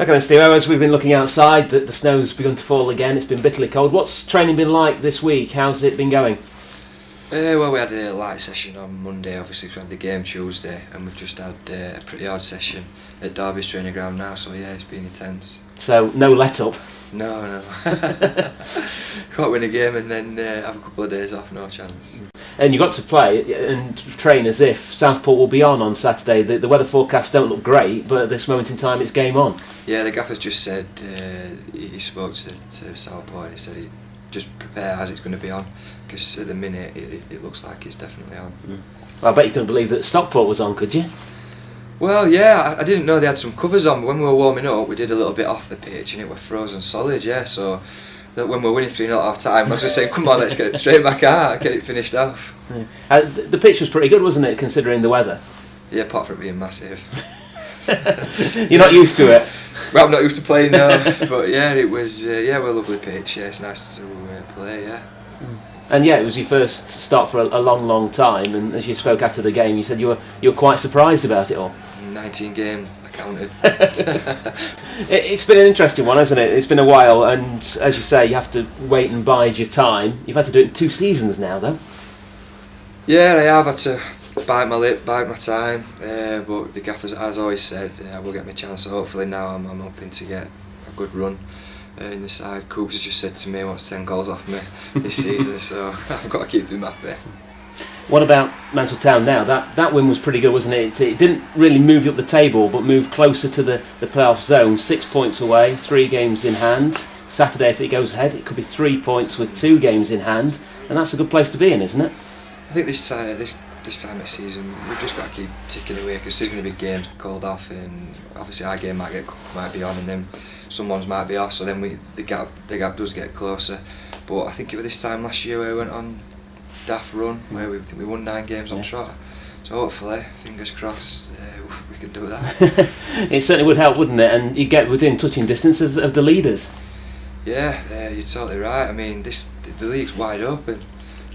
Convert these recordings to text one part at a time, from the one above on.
Okay then, Steve, as we've been looking outside, the snow's begun to fall again. It's been bitterly cold. What's training been like this week? How's it been going? Well, we had a light session on Monday, obviously we had the game Tuesday, and we've just had a pretty hard session at Derby's training ground now, so yeah, it's been intense. So, no let-up? No. Can't win a game and then have a couple of days off, no chance. And you got to play and train as if Southport will be on Saturday. The weather forecasts don't look great, but at this moment in time it's game on. Yeah, the gaffer's just said, he spoke to Southport and he said just prepare as it's going to be on, because at the minute it looks like it's definitely on. Well, I bet you couldn't believe that Stockport was on, could you? Well, yeah, I didn't know they had some covers on, but when we were warming up we did a little bit off the pitch and it was frozen solid, yeah, so that when we were winning 3-0 at half time, as we were saying, come on, let's get it straight back out, get it finished off. Yeah. The pitch was pretty good, wasn't it, considering the weather? Yeah, apart from it being massive. You're not used to it? Well, I'm not used to playing now, but yeah, it was we're a lovely pitch, yeah, it's nice to play, yeah. And yeah, it was your first start for a long time, and as you spoke after the game, you said you were quite surprised about it all. 19 games, I counted. It's been an interesting one, hasn't it? It's been a while, and as you say, you have to wait and bide your time. You've had to do it in 2 seasons now, though. Yeah, I have had to bite my lip, bite my time, but the gaffers, as always said, I will get my chance, so hopefully now I'm hoping to get a good run in the side. Cooks has just said to me he wants 10 goals off me this season, so I've got to keep him happy. What about Mansfield Town now? That win was pretty good, wasn't it? It didn't really move you up the table, but moved closer to the playoff zone. 6 points away, 3 games in hand. Saturday, if it goes ahead, it could be 3 points with 2 games in hand, and that's a good place to be in, isn't it? I think this time of season we've just got to keep ticking away, because there's going to be games called off, and obviously our game might be on, and then someone's might be off, so then the gap does get closer. But I think it was this time last year where we went on daft run where we won 9 games on trot, so hopefully, fingers crossed, we can do that. It certainly would help, wouldn't it? And you get within touching distance of the leaders. Yeah, you're totally right. I mean, the league's wide open.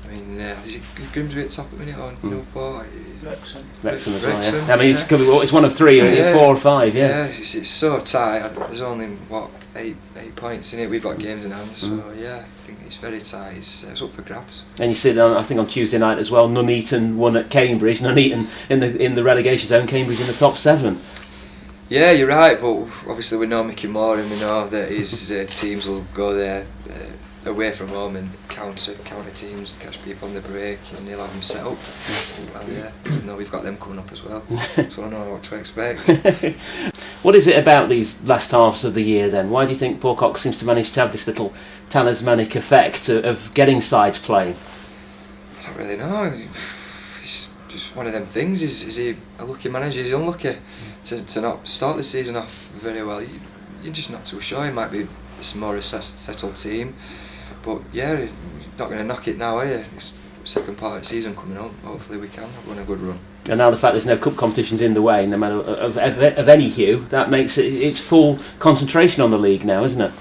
I mean, is it Grimsby at top at the minute, or Newport? Wrexham as well, yeah. I mean, it's one of 3, 4 or 5, yeah. Yeah, it's so tight. There's only, 8 points in it. We've got games in hand, so yeah, I think it's very tight. It's up for grabs. And you see that, I think, on Tuesday night as well, Nuneaton won at Cambridge. Nuneaton in the relegation zone, Cambridge in the top 7. Yeah, you're right, but obviously we know Mickey Moore, and we know that his teams will go there away from home and counter teams, catch people on the break, and he'll have them set up. Well, yeah, even though we've got them coming up as well, so I know what to expect. What is it about these last halves of the year then? Why do you think Paul Cox seems to manage to have this little talismanic effect of getting sides playing? I don't really know. It's just one of them things. Is he a lucky manager? Is he unlucky to not start the season off very well? You're just not too sure. He might be a more settled team. But yeah, you're not going to knock it now, are you? It's second part of the season coming up. Hopefully we can run a good run. And now the fact there's no cup competitions in the way, no matter of any hue, that makes it's full concentration on the league now, isn't it?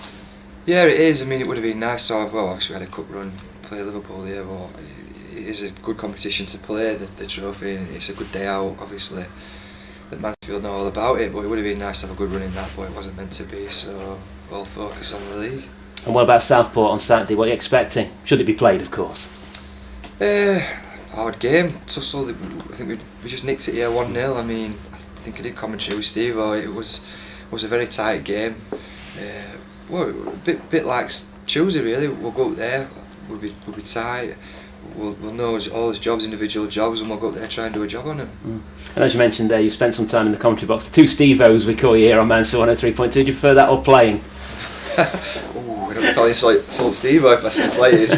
Yeah, it is. I mean, it would have been nice to have. Well, obviously we had a cup run, play Liverpool here, but it is a good competition to play the trophy, and it's a good day out. Obviously, that Mansfield know all about it, but it would have been nice to have a good run in that, but it wasn't meant to be. So we'll focus on the league. And what about Southport on Saturday? What are you expecting? Should it be played, of course? Hard game. Tussle. I think we just nicked it here 1-0. I mean, I think I did commentary with Steve. It was a very tight game. Well, a bit like Tuesday really. We'll go up there. We'll be tight. We'll know all his jobs, individual jobs, and we'll go up there and try and do a job on him. And as you mentioned there, you spent some time in the commentary box. The 2 Steve-O's we call you here on Mansfield 103.2. Do you prefer that or playing? I don't call him Salt Steve if I still playing.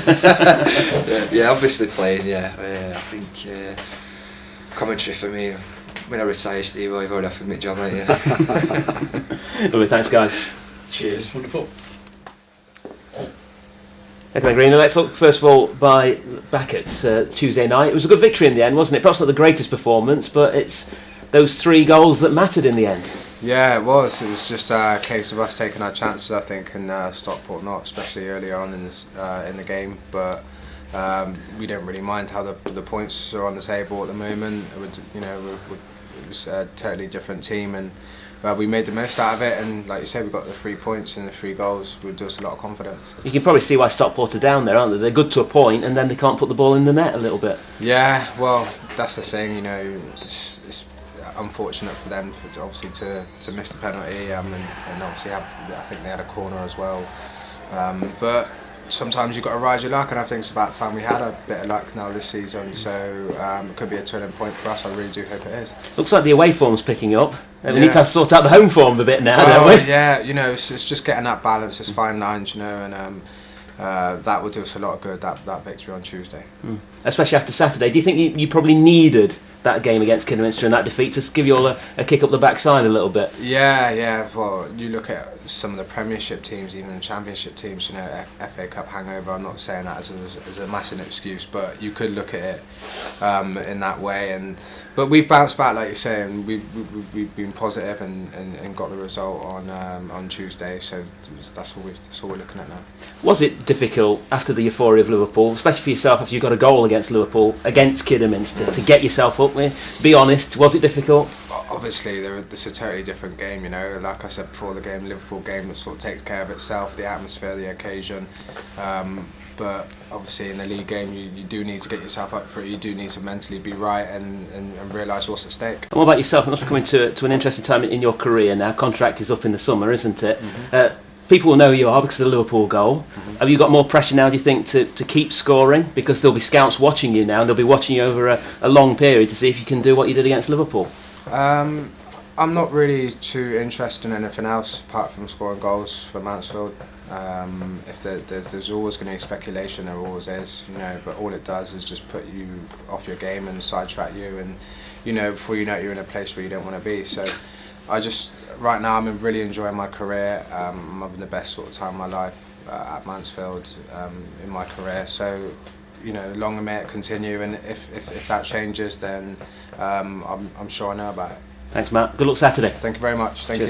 Yeah, obviously playing. Yeah, I think commentary for me. When I retire, Steve, you've already offered me a job, haven't you? Lovely, thanks, guys. Cheers. Wonderful. Okay, Green. Let's look first of all back at Tuesday night. It was a good victory in the end, wasn't it? Perhaps not the greatest performance, but it's those 3 goals that mattered in the end. Yeah, it was. It was just a case of us taking our chances, I think, and Stockport not, especially earlier on in the game. But we don't really mind how the points are on the table at the moment. It was a totally different team, and we made the most out of it, and like you said, we got the 3 points and the 3 goals. Would do us a lot of confidence. You can probably see why Stockport are down there, aren't they? They're good to a point, and then they can't put the ball in the net a little bit. Yeah, well, that's the thing. You know, it's unfortunate for them, obviously, to miss the penalty, and obviously I think they had a corner as well. But sometimes you've got to ride your luck, and I think it's about time we had a bit of luck now this season. So it could be a turning point for us. I really do hope it is. Looks like the away form's picking up. We need to sort out the home form a bit now, don't we? Yeah, you know, it's just getting that balance, it's fine lines, you know, and that will do us a lot of good, that victory on Tuesday. Especially after Saturday. Do you think you probably needed that game against Kidderminster and that defeat to give you all a kick up the backside a little bit? Yeah. Well, you look at some of the Premiership teams, even the Championship teams, you know, FA Cup hangover. I'm not saying that as a massive excuse, but you could look at it in that way. But we've bounced back, like you're saying. We've been positive and got the result on Tuesday. So that's all we're looking at now. Was it difficult after the euphoria of Liverpool, especially for yourself after you got a goal against Liverpool, against Kidderminster, to get yourself up? Be honest, was it difficult? Obviously, it's a totally different game, you know. Like I said before the game, Liverpool game that sort of takes care of itself, the atmosphere, the occasion. But obviously in the league game, you do need to get yourself up for it. You do need to mentally be right and realise what's at stake. And what about yourself? It must be coming to an interesting time in your career now. Contract is up in the summer, isn't it? People will know who you are because of the Liverpool goal. Have you got more pressure now, do you think, to keep scoring? Because there'll be scouts watching you now, and they'll be watching you over a long period to see if you can do what you did against Liverpool. I'm not really too interested in anything else apart from scoring goals for Mansfield. If there's always going to be speculation, there always is, you know. But all it does is just put you off your game and sidetrack you, and you know, before you know it, you're in a place where you don't want to be. So right now I'm really enjoying my career. I'm having the best sort of time of my life at Mansfield in my career. So, you know, long and may it continue. And if that changes, then I'm sure I know about it. Thanks, Matt. Good luck Saturday. Thank you very much. Thank you.